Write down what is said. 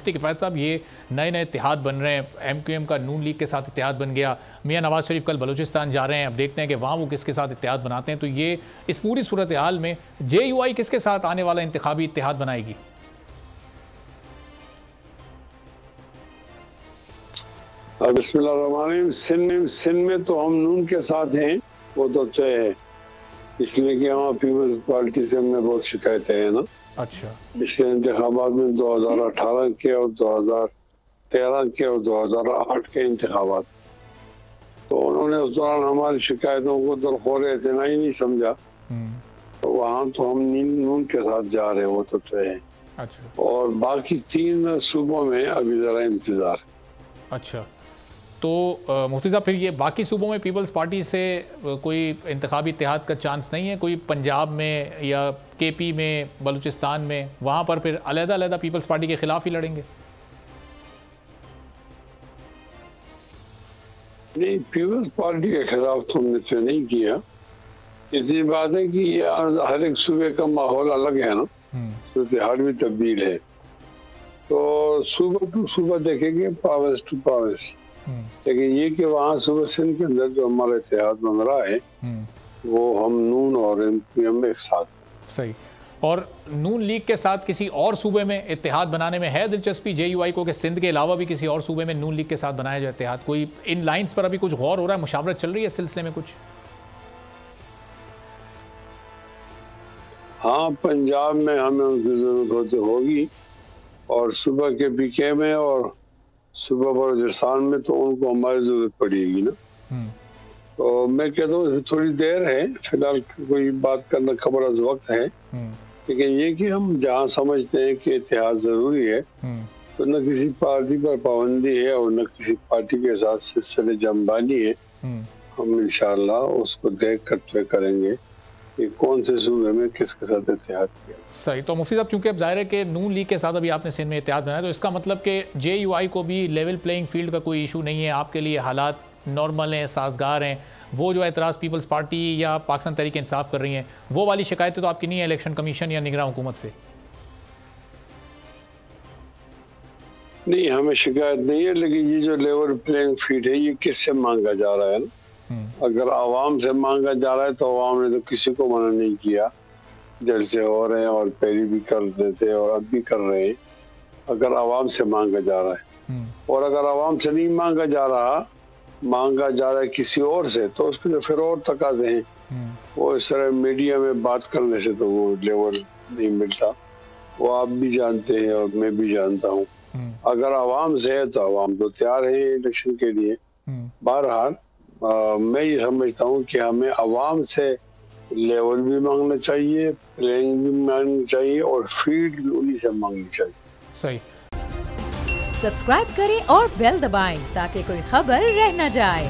किफ़ायत साहब, ये नए नए इत्तेहाद बन रहे हैं, MQM का नून लीग के साथ इत्तेहाद बन गया, मियां नवाज शरीफ कल बलूचिस्तान जा रहे हैं, अब देखते हैं कि वहाँ वो किसके साथ इत्तेहाद बनाते हैं। तो ये इस पूरी सूरत हाल में JUI किसके साथ आने वाला इंतखाबी इत्तेहाद बनाएगी? बिस्मिल्लाह, सिंध में तो हम नून के साथ हैं, वो तो तय है, इसलिए कि हमारा पीपल्स पार्टी से हमें बहुत शिकायतें हैं ना। अच्छा, पिछले इंतखाबात में 2018 के और 2013 के और 2008 के इंतखाबात, तो उन्होंने उस दौरान हमारी शिकायतों को दरखोर इतना ही नहीं समझा, तो वहाँ तो हम नून के साथ जा रहे हैं, वो तो तय है। अच्छा, और बाकी 3 सूबों में अभी जरा इंतजार। अच्छा, तो मुफ्ती साहब, फिर ये बाकी सूबों में पीपल्स पार्टी से कोई इंतखाबी इत्तेहाद का चांस नहीं है? कोई पंजाब में या KP में, बलूचिस्तान में, वहाँ पर फिर अलग-अलग पीपल्स पार्टी के खिलाफ ही लड़ेंगे? नहीं, पीपल्स पार्टी के खिलाफ तो हमने तो नहीं किया। इसी बात है कि हर एक सूबे का माहौल अलग है ना, तो हाल भी तब्दील है, तो सूबा टू सूबा देखेंगे, प्रोविंस टू प्रोविंस। लेकिन ये कि वहाँ सूबा सिंध के अंदर जो हमारा इत्तेहाद बन रहा है, वो हम नून और MQM एक साथ। सही। और नून लीग के साथ किसी और सूबे में इत्तेहाद बनाने में है दिलचस्पी JUI को, कि सिंध के अलावा भी किसी और सूबे में नून लीग के साथ बनाया जाए इत्तेहाद? कोई इन लाइंस पर अभी कुछ गौर हो रहा है, मुशावरत चल रही है इस सिलसिले में कुछ? हाँ, पंजाब में हमें उनकी जरूरत होगी, और सुबह के BK में और सुबह बलूचिस्तान में तो उनको हमारी जरूरत पड़ेगी ना। तो मैं कहता हूँ थोड़ी देर है, फिलहाल कोई बात करना खबर अज वक्त है, लेकिन ये कि हम जहाँ समझते हैं कि इत्तेहाद जरूरी है, तो न किसी पार्टी पर पाबंदी है और न किसी पार्टी के साथ सिलसिले जमबानी है। हम इंशाअल्लाह उसको देख कर तय करेंगे कि कौन से सूबे में किसके साथ इत्तेहाद किया। सही। तो मुफ्ती साहब, चूंकि अब जाहिर है कि नून लीग के साथ अभी आपने सिंध में इत्तेहाद बनाया, तो इसका मतलब कि JUI को भी लेवल प्लेइंग फील्ड का कोई इशू नहीं है, आपके लिए हालात नॉर्मल हैं, साजगार हैं? वो जो एतराज़ पीपल्स पार्टी या पाकिस्तान तहरीक इंसाफ कर रही हैं, वो वाली शिकायतें तो आपकी नहीं है इलेक्शन कमीशन या निगरान हुकूमत से? नहीं, हमें शिकायत नहीं है, लेकिन ये जो लेवल प्लेइंग फील्ड है, ये किससे मांगा जा रहा है ना? अगर आवाम से मांगा जा रहा है तो आवाम ने तो किसी को मना नहीं किया, जैसे हो रहे हैं और पहले भी करते थे और अब भी कर रहे हैं। अगर आवाम से मांगा जा रहा है, और अगर आवाम से नहीं मांगा जा रहा है किसी और से, तो उसके लिए फिर और तकाजे हैं। वो इस तरह मीडिया में बात करने से तो वो लेवल नहीं मिलता, वो आप भी जानते हैं और मैं भी जानता हूँ। अगर आवाम से है तो आवाम तो तैयार है इलेक्शन के लिए। बहरहाल मैं ये समझता हूँ कि हमें आवाम से लेवल भी मांगना चाहिए, प्लेइंग भी मांगनी चाहिए, और फील्ड भी उन्हीं से मांगनी चाहिए। सही। सब्सक्राइब करें और बेल दबाएं ताकि कोई खबर रह न जाए।